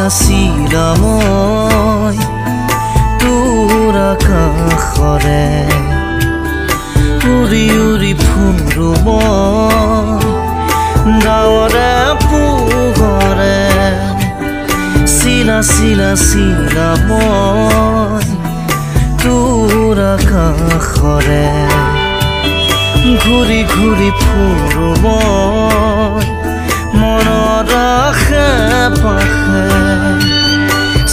চিলা মই তোৰ আকাশৰে উৰি উৰি ফুৰো মই ডাৱৰে পোহৰে চিলা চিলা চিলা মই তোৰ আকাশৰে ঘূৰি ঘূৰি ফুৰো মই মনৰ আশে পাশে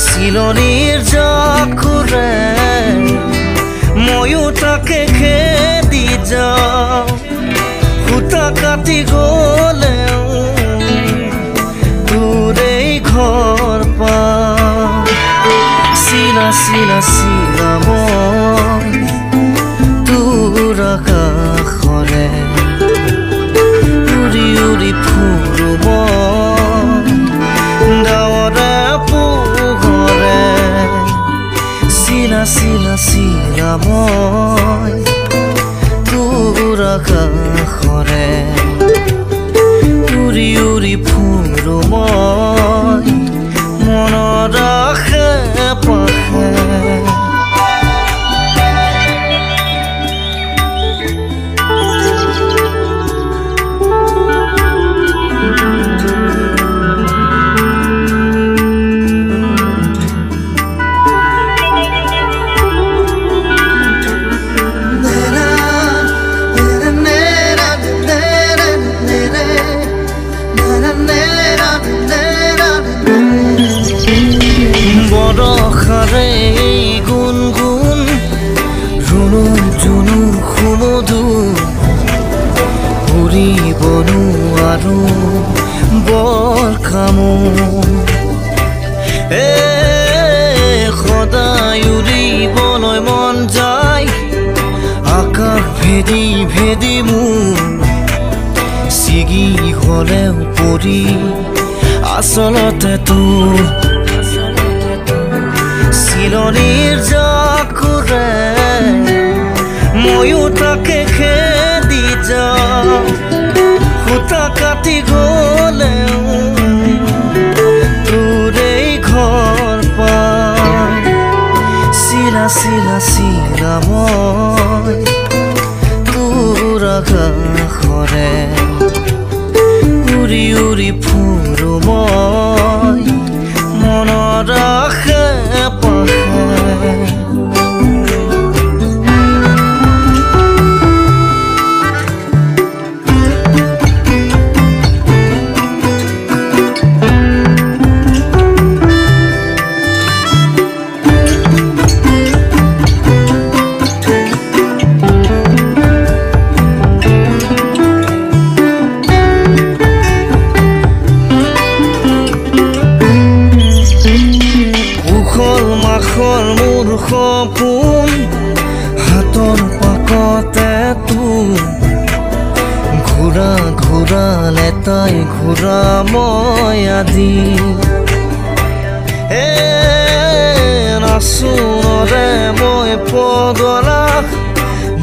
চিলনীৰ জখুৰে ময়ো তাকে খেদি যাওঁ সূতা কাটি গ'লেও তোৰেই ঘৰ পাওঁ চিলা চিলা চিলা মই তোৰ আকাশৰে উৰি উৰি ফুৰো মই ডাৱৰে পোহৰে চিলা চিলা চিলা মই তোৰ আকাশৰে উৰি উৰি ফুৰো মই মনৰ আশে পাশে বৰষাৰে গুণ গুণ ৰুণু জুনু সুমধু উৰিবনো আৰু বৰষামো সদায় উৰিবলৈ মন যায় আকাশ ভেদি ভেদি মোৰ ছিগি হ'লেও পৰি আচলতে তোৰ চিলনীৰ জখুৰে ময়ো তাকে খেদি যাওঁ সূতা কাটি গ'লেও তোৰেই ঘৰ পাওঁ চিলা চিলা চিলা মই তোৰ আকাশৰে উৰি উৰি ফুৰো মই মনৰ আশে পাশে মাখৰ মোৰ সপোন হাতৰ পাকতে তোৰ ঘূৰা ঘূৰালে তাই ঘূৰা মই আজি নাচো নৰে মই পগলা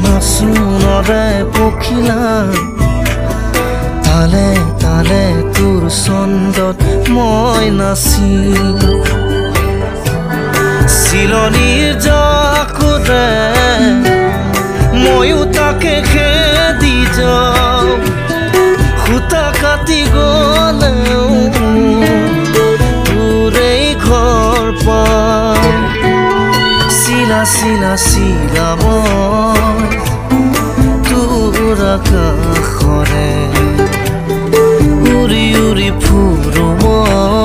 নাচো নৰে পখিলা তালে তালে তোৰ ছন্দত মই নাচি চিলনীৰ জখুৰে ময়ো তাকে খেদি যাওঁ সূতা কাটি গ'লেও তোৰেই ঘৰ পাওঁ চিলা চিলা চিলা মই তোৰ আকাশৰে উৰি উৰি ফুৰো মই